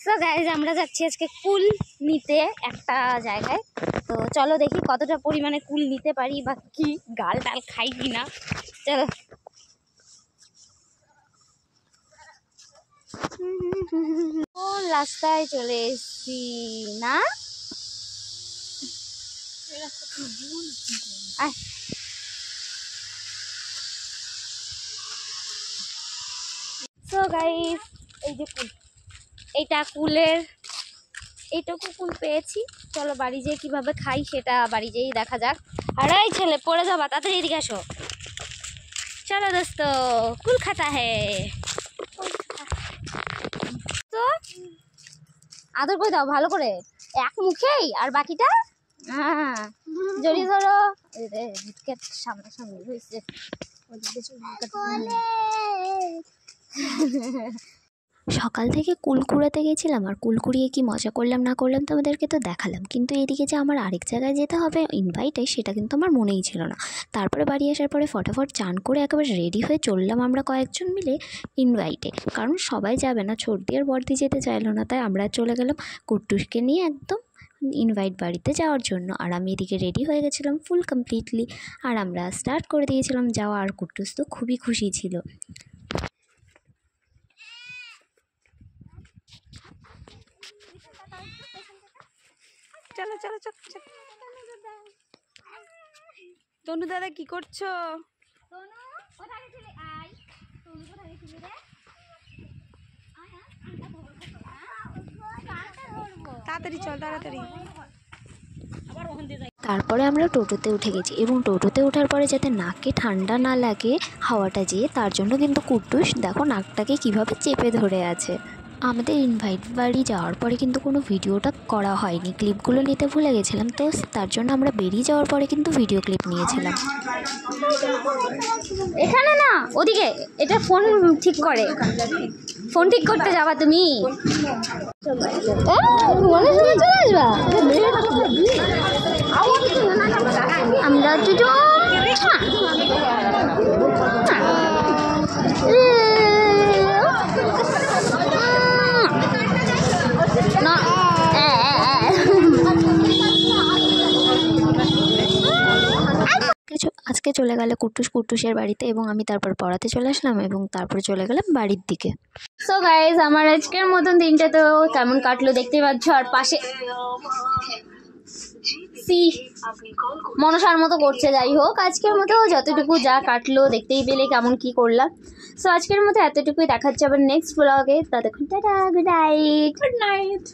So guys আমরা যাচ্ছি আজকে কুল নিতে একটা জায়গায়। তো চলো দেখি কতটা পরিমাণে কুল নিতে পারি বা কি গাল টাল খাই কিনা। চলো কোন রাস্তায় চলে এসছি না। সো গাইজ এই যে কুল, এইটা কুলের এইটুকু কুল পেয়েছি। চলো বাড়ি যেয়ে কিভাবে খাই সেটা বাড়ি যেয়েই দেখা যাক। আর এই ছেলে পড়ে যাবা, তাড়াতাড়ি এদিকে আসো। চলো দোস্ত কুল খাতা হে। তো আদর করে দাও ভালো করে, এক মুখেই, আর বাকিটা জড়িয়ে ধরো। সামনাসামনি হয়েছে। সকাল থেকে কুল কুড়াতে গেছিলাম, আর কুল কুড়িয়ে কি মজা করলাম না করলাম তোমাদেরকে তো দেখালাম, কিন্তু এদিকে যে আমার আরেক জায়গায় যেতে হবে ইনভাইটে, সেটা কিন্তু আমার মনেই ছিল না। তারপরে বাড়ি আসার পরে ফটাফট চান করে একেবারে রেডি হয়ে চললাম আমরা কয়েকজন মিলে ইনভাইটে, কারণ সবাই যাবে না, ছোটদি আর বড়দি যেতে চাইলো না, তাই আমরা চলে গেলাম কুট্টুসকে নিয়ে একদম ইনভাইট বাড়িতে যাওয়ার জন্য। আর আমি এদিকে রেডি হয়ে গেছিলাম ফুল কমপ্লিটলি, আর আমরা স্টার্ট করে দিয়েছিলাম যাওয়া। আর কুট্টুস তো খুবই খুশি ছিল। চলো চলো চলো তনু দাদা কি করছো? তাড়াতাড়ি চল তাড়াতাড়ি। তারপরে আমরা টোটোতে উঠে গেছি, এবং টোটোতে ওঠার পরে যাতে নাকে ঠান্ডা না লাগে হাওয়াটা যেয়ে, তার জন্য কিন্তু কুট্টুস দেখো নাকটাকে কিভাবে চেপে ধরে আছে। আমাদের ইনভাইট বাড়ি যাওয়ার পরে কিন্তু কোনো ভিডিওটা করা হয়নি, ক্লিপগুলো নিতে ভুলে গেছিলাম, তো তার জন্য আমরা বেরিয়ে যাওয়ার পরে কিন্তু ভিডিও ক্লিপ নিয়েছিলাম। এখানে না ওদিকে, এটা ফোন ঠিক করে, ফোন ঠিক করতে যাবা তুমি? মনে তুমি চলে আসবা। আমরা আজকে চলে গেল কুট্টুসের বাড়িতে, এবং আমি তারপর পড়াতে চলে আসলাম, এবং তারপরে চলে গেলাম বাড়ির দিকে। সো গাইজ আমার আজকের মতন দিনটা তো কেমন কাটলো দেখতে পাচ্ছ। আর পাশে মনসার মতো করছে। যাই হোক আজকের মতো যতটুকু যা কাটলো দেখতেই পেলে কেমন কি করলাম। সো আজকের মতো এতটুকুই, দেখাচ্ছে আবার নেক্সট ব্লগে। ততক্ষণ টাটা, গুড নাইট।